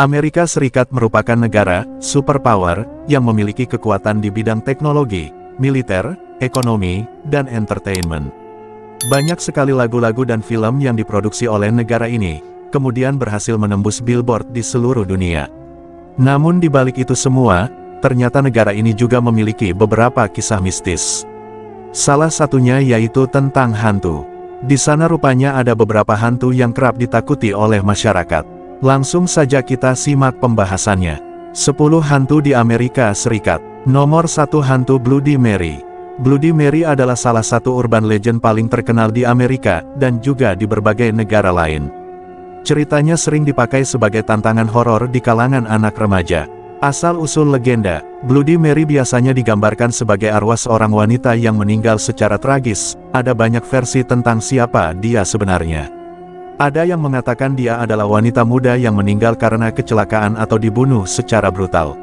Amerika Serikat merupakan negara superpower yang memiliki kekuatan di bidang teknologi, militer, ekonomi, dan entertainment. Banyak sekali lagu-lagu dan film yang diproduksi oleh negara ini, kemudian berhasil menembus Billboard di seluruh dunia. Namun di balik itu semua, ternyata negara ini juga memiliki beberapa kisah mistis. Salah satunya yaitu tentang hantu. Di sana rupanya ada beberapa hantu yang kerap ditakuti oleh masyarakat. Langsung saja kita simak pembahasannya. 10 hantu di Amerika Serikat. Nomor 1, hantu Bloody Mary. Bloody Mary adalah salah satu urban legend paling terkenal di Amerika, dan juga di berbagai negara lain. Ceritanya sering dipakai sebagai tantangan horor di kalangan anak remaja. Asal-usul legenda, Bloody Mary biasanya digambarkan sebagai arwah seorang wanita yang meninggal secara tragis. Ada banyak versi tentang siapa dia sebenarnya. Ada yang mengatakan dia adalah wanita muda yang meninggal karena kecelakaan atau dibunuh secara brutal.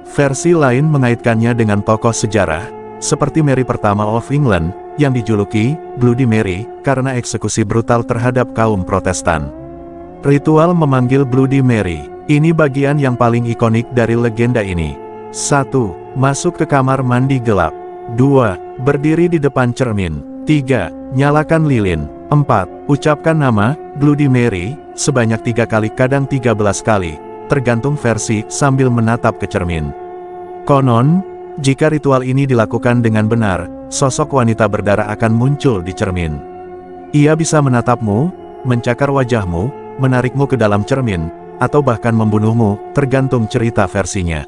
Versi lain mengaitkannya dengan tokoh sejarah, seperti Mary pertama of England, yang dijuluki Bloody Mary, karena eksekusi brutal terhadap kaum Protestan. Ritual memanggil Bloody Mary, ini bagian yang paling ikonik dari legenda ini. 1. Masuk ke kamar mandi gelap. 2. Berdiri di depan cermin. 3. Nyalakan lilin. 4. Ucapkan nama Bloody Mary sebanyak 3 kali, kadang 13 kali, tergantung versi, sambil menatap ke cermin. Konon, jika ritual ini dilakukan dengan benar, sosok wanita berdarah akan muncul di cermin. Ia bisa menatapmu, mencakar wajahmu, menarikmu ke dalam cermin, atau bahkan membunuhmu, tergantung cerita versinya.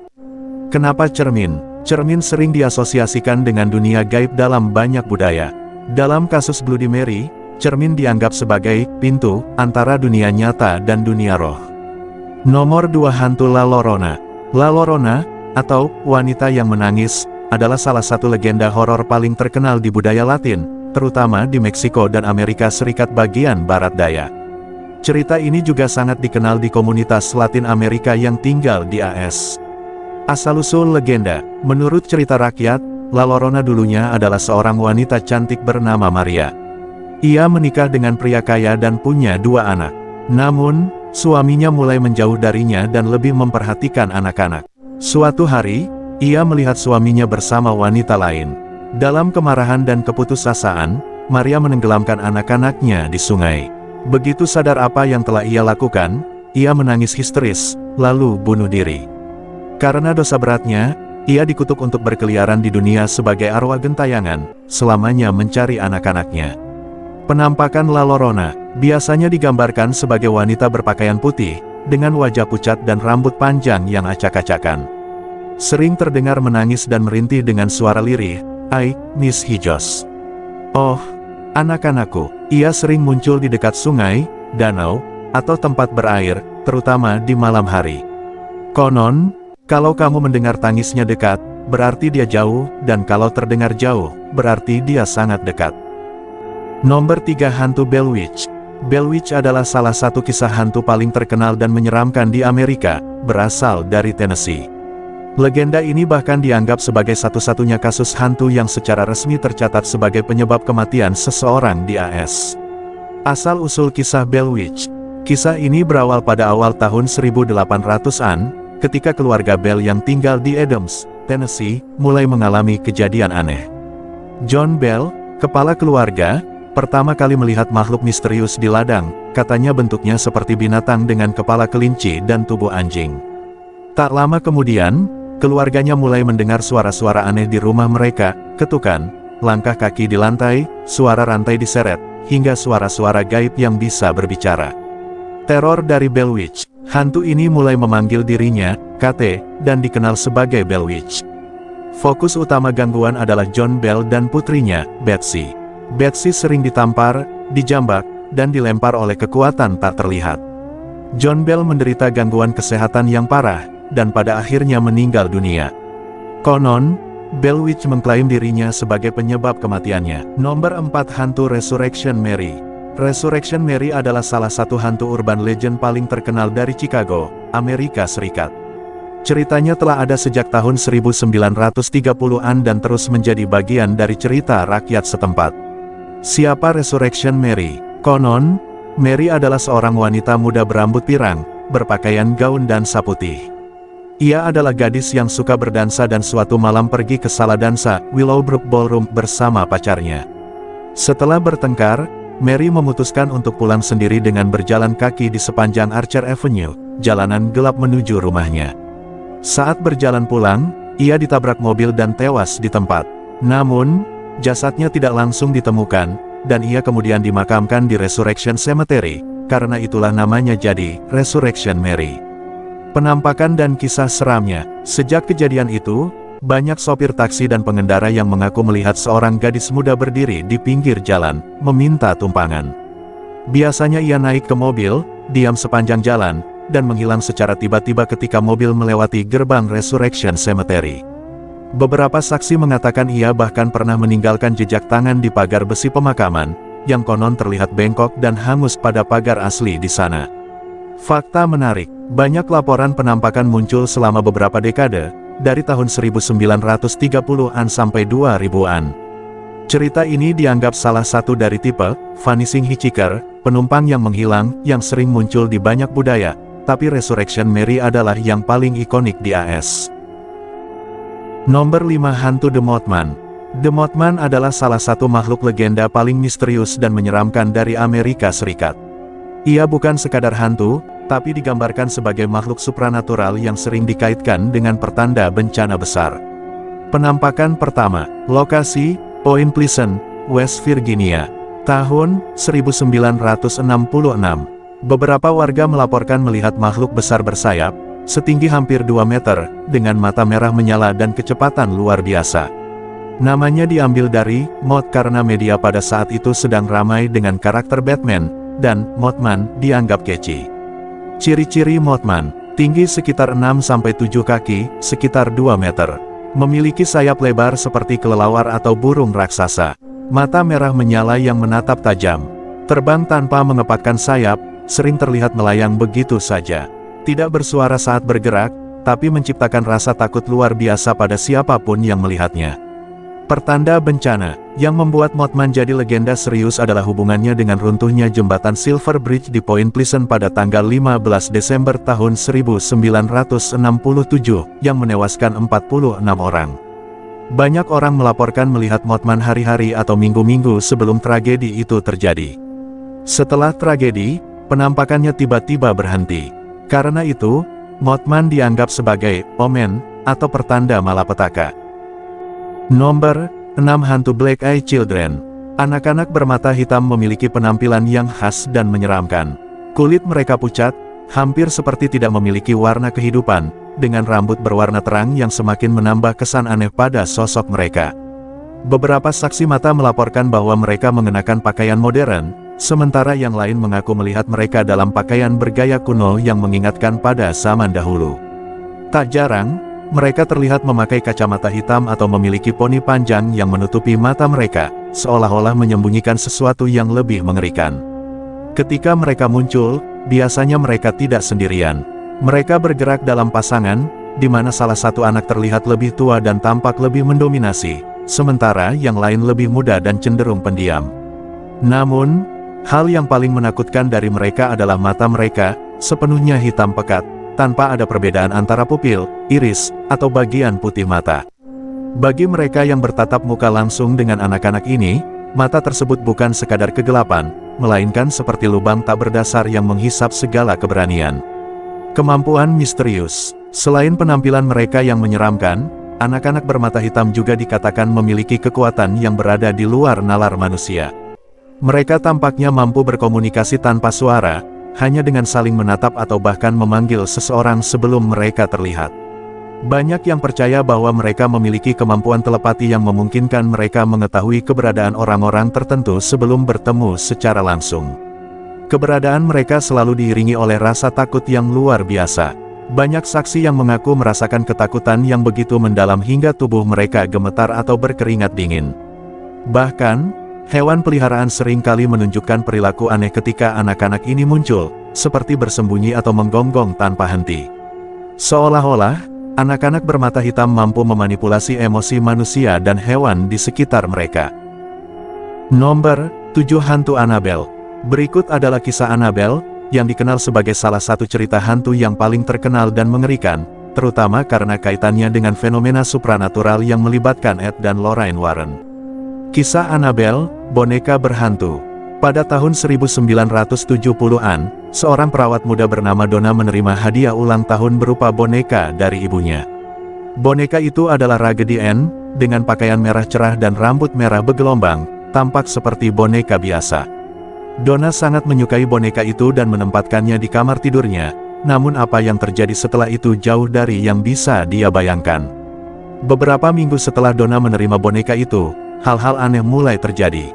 Kenapa cermin? Cermin sering diasosiasikan dengan dunia gaib dalam banyak budaya. Dalam kasus Bloody Mary, cermin dianggap sebagai pintu antara dunia nyata dan dunia roh. Nomor 2, hantu La Llorona. La Llorona, atau wanita yang menangis, adalah salah satu legenda horor paling terkenal di budaya Latin, terutama di Meksiko dan Amerika Serikat bagian barat daya. Cerita ini juga sangat dikenal di komunitas Latin Amerika yang tinggal di AS. Asal-usul legenda, menurut cerita rakyat, La Llorona dulunya adalah seorang wanita cantik bernama Maria. Ia menikah dengan pria kaya dan punya 2 anak. Namun, suaminya mulai menjauh darinya dan lebih memperhatikan anak-anak. Suatu hari, ia melihat suaminya bersama wanita lain. Dalam kemarahan dan keputusasaan, Maria menenggelamkan anak-anaknya di sungai. Begitu sadar apa yang telah ia lakukan, ia menangis histeris, lalu bunuh diri. Karena dosa beratnya, ia dikutuk untuk berkeliaran di dunia sebagai arwah gentayangan, selamanya mencari anak-anaknya. Penampakan La Llorona biasanya digambarkan sebagai wanita berpakaian putih, dengan wajah pucat dan rambut panjang yang acak-acakan. Sering terdengar menangis dan merintih dengan suara lirih, "Ay, Miss Hijos. Oh, anak-anakku." Ia sering muncul di dekat sungai, danau, atau tempat berair, terutama di malam hari. Konon, kalau kamu mendengar tangisnya dekat, berarti dia jauh, dan kalau terdengar jauh, berarti dia sangat dekat. Nomor 3, hantu Bell Witch. Bell Witch adalah salah satu kisah hantu paling terkenal dan menyeramkan di Amerika, berasal dari Tennessee. Legenda ini bahkan dianggap sebagai satu-satunya kasus hantu yang secara resmi tercatat sebagai penyebab kematian seseorang di AS. Asal-usul kisah Bell Witch. Kisah ini berawal pada awal tahun 1800-an, ketika keluarga Bell yang tinggal di Adams, Tennessee, mulai mengalami kejadian aneh. John Bell, kepala keluarga, pertama kali melihat makhluk misterius di ladang, katanya bentuknya seperti binatang dengan kepala kelinci dan tubuh anjing. Tak lama kemudian, keluarganya mulai mendengar suara-suara aneh di rumah mereka, ketukan, langkah kaki di lantai, suara rantai diseret, hingga suara-suara gaib yang bisa berbicara. Teror dari Bell Witch. Hantu ini mulai memanggil dirinya, KT, dan dikenal sebagai Bell Witch. Fokus utama gangguan adalah John Bell dan putrinya, Betsy. Betsy sering ditampar, dijambak, dan dilempar oleh kekuatan tak terlihat. John Bell menderita gangguan kesehatan yang parah, dan pada akhirnya meninggal dunia. Konon, Bell Witch mengklaim dirinya sebagai penyebab kematiannya. Nomor 4, hantu Resurrection Mary. Resurrection Mary adalah salah satu hantu urban legend paling terkenal dari Chicago, Amerika Serikat. Ceritanya telah ada sejak tahun 1930-an dan terus menjadi bagian dari cerita rakyat setempat. Siapa Resurrection Mary? Konon, Mary adalah seorang wanita muda berambut pirang, berpakaian gaun dansa putih. Ia adalah gadis yang suka berdansa dan suatu malam pergi ke sala dansa Willowbrook Ballroom bersama pacarnya. Setelah bertengkar, Mary memutuskan untuk pulang sendiri dengan berjalan kaki di sepanjang Archer Avenue, jalanan gelap menuju rumahnya. Saat berjalan pulang, ia ditabrak mobil dan tewas di tempat. Namun, jasadnya tidak langsung ditemukan, dan ia kemudian dimakamkan di Resurrection Cemetery, karena itulah namanya jadi Resurrection Mary. Penampakan dan kisah seramnya. Sejak kejadian itu, banyak sopir taksi dan pengendara yang mengaku melihat seorang gadis muda berdiri di pinggir jalan, meminta tumpangan. Biasanya ia naik ke mobil, diam sepanjang jalan, dan menghilang secara tiba-tiba ketika mobil melewati gerbang Resurrection Cemetery. Beberapa saksi mengatakan ia bahkan pernah meninggalkan jejak tangan di pagar besi pemakaman, yang konon terlihat bengkok dan hangus pada pagar asli di sana. Fakta menarik, banyak laporan penampakan muncul selama beberapa dekade, dari tahun 1930-an sampai 2000-an. Cerita ini dianggap salah satu dari tipe vanishing hitchhiker, penumpang yang menghilang, yang sering muncul di banyak budaya, tapi Resurrection Mary adalah yang paling ikonik di AS. Nomor 5 Hantu The Mothman. The Mothman adalah salah satu makhluk legenda paling misterius dan menyeramkan dari Amerika Serikat. Ia bukan sekadar hantu, tapi digambarkan sebagai makhluk supranatural yang sering dikaitkan dengan pertanda bencana besar. Penampakan pertama, lokasi, Point Pleasant, West Virginia. Tahun, 1966. Beberapa warga melaporkan melihat makhluk besar bersayap, setinggi hampir 2 meter, dengan mata merah menyala dan kecepatan luar biasa. Namanya diambil dari Moth karena media pada saat itu sedang ramai dengan karakter Batman, dan Mothman dianggap catchy. Ciri-ciri Mothman, tinggi sekitar 6-7 kaki, sekitar 2 meter. Memiliki sayap lebar seperti kelelawar atau burung raksasa. Mata merah menyala yang menatap tajam. Terbang tanpa mengepakkan sayap, sering terlihat melayang begitu saja. Tidak bersuara saat bergerak, tapi menciptakan rasa takut luar biasa pada siapapun yang melihatnya. Pertanda bencana, yang membuat Mothman jadi legenda serius adalah hubungannya dengan runtuhnya jembatan Silver Bridge di Point Pleasant pada tanggal 15 Desember tahun 1967, yang menewaskan 46 orang. Banyak orang melaporkan melihat Mothman hari-hari atau minggu-minggu sebelum tragedi itu terjadi. Setelah tragedi, penampakannya tiba-tiba berhenti. Karena itu, Mothman dianggap sebagai omen atau pertanda malapetaka. Nomor 6 Hantu Black Eye Children. Anak-anak bermata hitam memiliki penampilan yang khas dan menyeramkan. Kulit mereka pucat, hampir seperti tidak memiliki warna kehidupan, dengan rambut berwarna terang yang semakin menambah kesan aneh pada sosok mereka. Beberapa saksi mata melaporkan bahwa mereka mengenakan pakaian modern, sementara yang lain mengaku melihat mereka dalam pakaian bergaya kuno yang mengingatkan pada zaman dahulu. Tak jarang, mereka terlihat memakai kacamata hitam atau memiliki poni panjang yang menutupi mata mereka, seolah-olah menyembunyikan sesuatu yang lebih mengerikan. Ketika mereka muncul, biasanya mereka tidak sendirian. Mereka bergerak dalam pasangan, di mana salah satu anak terlihat lebih tua dan tampak lebih mendominasi, sementara yang lain lebih muda dan cenderung pendiam. Namun, hal yang paling menakutkan dari mereka adalah mata mereka, sepenuhnya hitam pekat, tanpa ada perbedaan antara pupil, iris, atau bagian putih mata. Bagi mereka yang bertatap muka langsung dengan anak-anak ini, mata tersebut bukan sekadar kegelapan, melainkan seperti lubang tak berdasar yang menghisap segala keberanian. Kemampuan misterius. Selain penampilan mereka yang menyeramkan, anak-anak bermata hitam juga dikatakan memiliki kekuatan yang berada di luar nalar manusia. Mereka tampaknya mampu berkomunikasi tanpa suara, hanya dengan saling menatap atau bahkan memanggil seseorang sebelum mereka terlihat. Banyak yang percaya bahwa mereka memiliki kemampuan telepati yang memungkinkan mereka mengetahui keberadaan orang-orang tertentu sebelum bertemu secara langsung. Keberadaan mereka selalu diiringi oleh rasa takut yang luar biasa. Banyak saksi yang mengaku merasakan ketakutan yang begitu mendalam hingga tubuh mereka gemetar atau berkeringat dingin. Bahkan, hewan peliharaan seringkali menunjukkan perilaku aneh ketika anak-anak ini muncul, seperti bersembunyi atau menggonggong tanpa henti. Seolah-olah, anak-anak bermata hitam mampu memanipulasi emosi manusia dan hewan di sekitar mereka. Nomor 7 Hantu Annabelle. Berikut adalah kisah Annabelle, yang dikenal sebagai salah satu cerita hantu yang paling terkenal dan mengerikan, terutama karena kaitannya dengan fenomena supranatural yang melibatkan Ed dan Lorraine Warren. Kisah Annabelle, boneka berhantu. Pada tahun 1970-an, seorang perawat muda bernama Donna menerima hadiah ulang tahun berupa boneka dari ibunya. Boneka itu adalah Raggedy Ann, dengan pakaian merah cerah dan rambut merah bergelombang, tampak seperti boneka biasa. Donna sangat menyukai boneka itu dan menempatkannya di kamar tidurnya, namun apa yang terjadi setelah itu jauh dari yang bisa dia bayangkan. Beberapa minggu setelah Donna menerima boneka itu, hal-hal aneh mulai terjadi.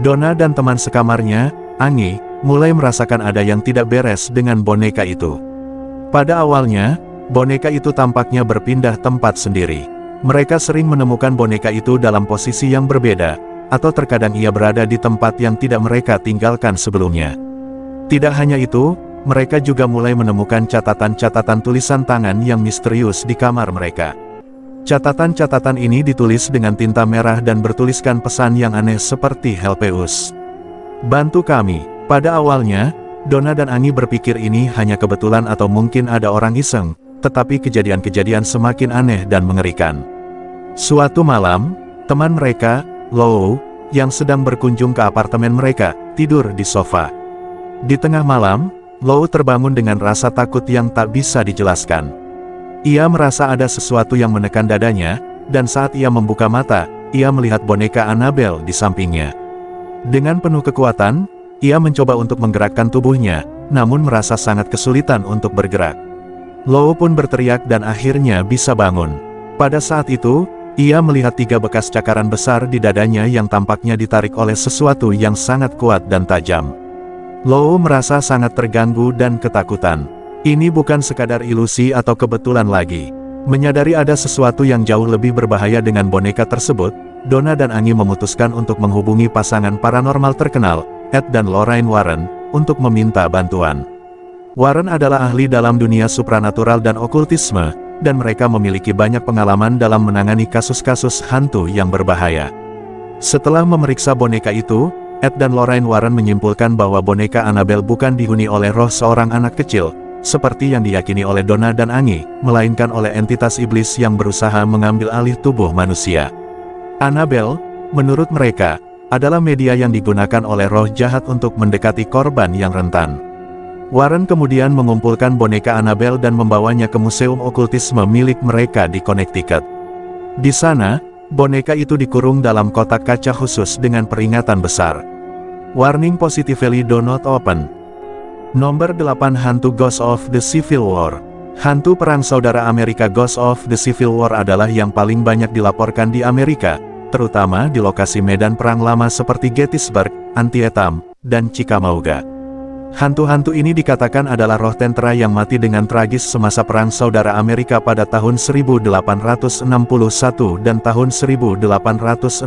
Donna dan teman sekamarnya, Angie, mulai merasakan ada yang tidak beres dengan boneka itu. Pada awalnya, boneka itu tampaknya berpindah tempat sendiri. Mereka sering menemukan boneka itu dalam posisi yang berbeda, atau terkadang ia berada di tempat yang tidak mereka tinggalkan sebelumnya. Tidak hanya itu, mereka juga mulai menemukan catatan-catatan tulisan tangan yang misterius di kamar mereka. Catatan-catatan ini ditulis dengan tinta merah dan bertuliskan pesan yang aneh seperti Help us. Bantu kami. Pada awalnya, Donna dan Angie berpikir ini hanya kebetulan atau mungkin ada orang iseng, tetapi kejadian-kejadian semakin aneh dan mengerikan. Suatu malam, teman mereka, Lou, yang sedang berkunjung ke apartemen mereka, tidur di sofa. Di tengah malam, Lou terbangun dengan rasa takut yang tak bisa dijelaskan. Ia merasa ada sesuatu yang menekan dadanya, dan saat ia membuka mata, ia melihat boneka Annabelle di sampingnya. Dengan penuh kekuatan, ia mencoba untuk menggerakkan tubuhnya, namun merasa sangat kesulitan untuk bergerak. Lou pun berteriak dan akhirnya bisa bangun. Pada saat itu, ia melihat 3 bekas cakaran besar di dadanya yang tampaknya ditarik oleh sesuatu yang sangat kuat dan tajam. Lou merasa sangat terganggu dan ketakutan. Ini bukan sekadar ilusi atau kebetulan lagi. Menyadari ada sesuatu yang jauh lebih berbahaya dengan boneka tersebut, Donna dan Angie memutuskan untuk menghubungi pasangan paranormal terkenal, Ed dan Lorraine Warren, untuk meminta bantuan. Warren adalah ahli dalam dunia supranatural dan okultisme, dan mereka memiliki banyak pengalaman dalam menangani kasus-kasus hantu yang berbahaya. Setelah memeriksa boneka itu, Ed dan Lorraine Warren menyimpulkan bahwa boneka Annabelle bukan dihuni oleh roh seorang anak kecil, seperti yang diyakini oleh Donna dan Angie, melainkan oleh entitas iblis yang berusaha mengambil alih tubuh manusia. Annabelle, menurut mereka, adalah media yang digunakan oleh roh jahat untuk mendekati korban yang rentan. Warren kemudian mengumpulkan boneka Annabelle dan membawanya ke Museum Okultisme milik mereka di Connecticut. Di sana, boneka itu dikurung dalam kotak kaca khusus dengan peringatan besar. Warning positively do not open. Nomor 8 Hantu Ghost of the Civil War. Hantu Perang Saudara Amerika Ghost of the Civil War adalah yang paling banyak dilaporkan di Amerika, terutama di lokasi medan perang lama seperti Gettysburg, Antietam, dan Chickamauga. Hantu-hantu ini dikatakan adalah roh tentara yang mati dengan tragis semasa Perang Saudara Amerika pada tahun 1861 dan tahun 1865.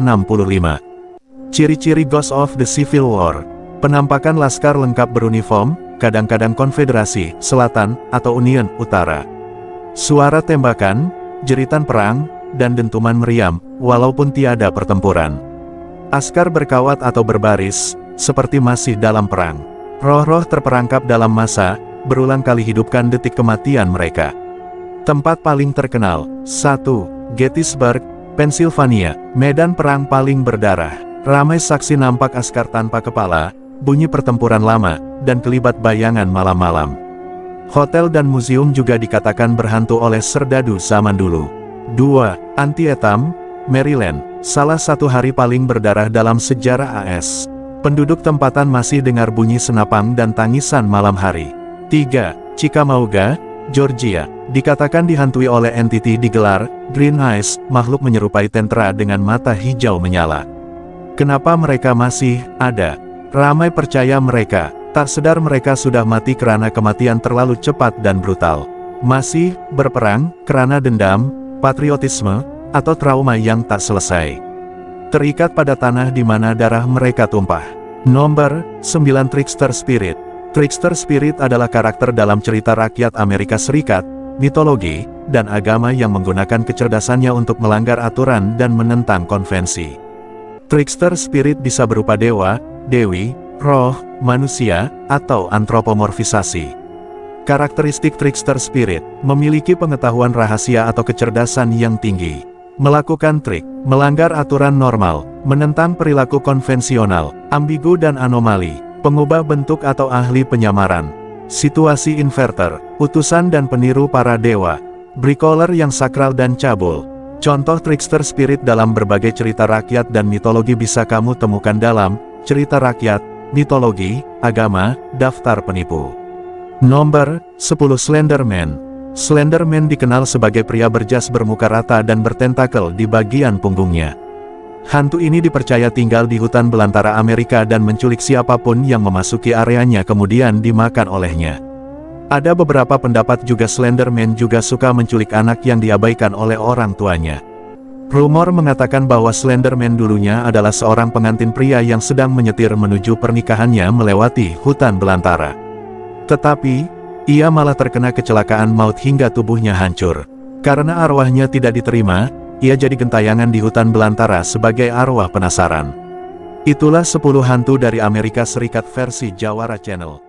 Ciri-ciri Ghost of the Civil War. Penampakan laskar lengkap beruniform, kadang-kadang Konfederasi Selatan atau Union Utara. Suara tembakan, jeritan perang, dan dentuman meriam, walaupun tiada pertempuran. Askar berkawat atau berbaris, seperti masih dalam perang. Roh-roh terperangkap dalam masa, berulang kali hidupkan detik kematian mereka. Tempat paling terkenal, 1. Gettysburg, Pennsylvania, medan perang paling berdarah. Ramai saksi nampak askar tanpa kepala, bunyi pertempuran lama, dan kelibat bayangan malam-malam. Hotel dan museum juga dikatakan berhantu oleh serdadu zaman dulu. 2. Antietam, Maryland, salah satu hari paling berdarah dalam sejarah AS. Penduduk tempatan masih dengar bunyi senapang dan tangisan malam hari. 3. Chickamauga, Georgia, dikatakan dihantui oleh entiti digelar Green Eyes, makhluk menyerupai tentara dengan mata hijau menyala. Kenapa mereka masih ada? Ramai percaya mereka tak sadar mereka sudah mati karena kematian terlalu cepat dan brutal. Masih berperang karena dendam, patriotisme, atau trauma yang tak selesai. Terikat pada tanah di mana darah mereka tumpah. Nomor 9 Trickster Spirit. Trickster Spirit adalah karakter dalam cerita rakyat Amerika Serikat, mitologi, dan agama yang menggunakan kecerdasannya untuk melanggar aturan dan menentang konvensi. Trickster Spirit bisa berupa dewa, dewi, roh, manusia, atau antropomorfisasi. Karakteristik trickster spirit, memiliki pengetahuan rahasia atau kecerdasan yang tinggi. Melakukan trik, melanggar aturan normal, menentang perilaku konvensional, ambigu dan anomali, pengubah bentuk atau ahli penyamaran. Situasi inverter, utusan dan peniru para dewa. Bricoler yang sakral dan cabul. Contoh trickster spirit dalam berbagai cerita rakyat dan mitologi bisa kamu temukan dalam cerita rakyat, mitologi, agama, daftar penipu. Nomor 10 Slenderman. Slenderman dikenal sebagai pria berjas bermuka rata dan bertentakel di bagian punggungnya. Hantu ini dipercaya tinggal di hutan belantara Amerika dan menculik siapapun yang memasuki areanya kemudian dimakan olehnya. Ada beberapa pendapat juga Slenderman juga suka menculik anak yang diabaikan oleh orang tuanya. Rumor mengatakan bahwa Slenderman dulunya adalah seorang pengantin pria yang sedang menyetir menuju pernikahannya melewati hutan belantara. Tetapi, ia malah terkena kecelakaan maut hingga tubuhnya hancur. Karena arwahnya tidak diterima, ia jadi gentayangan di hutan belantara sebagai arwah penasaran. Itulah 10 hantu dari Amerika Serikat versi Jawara Channel.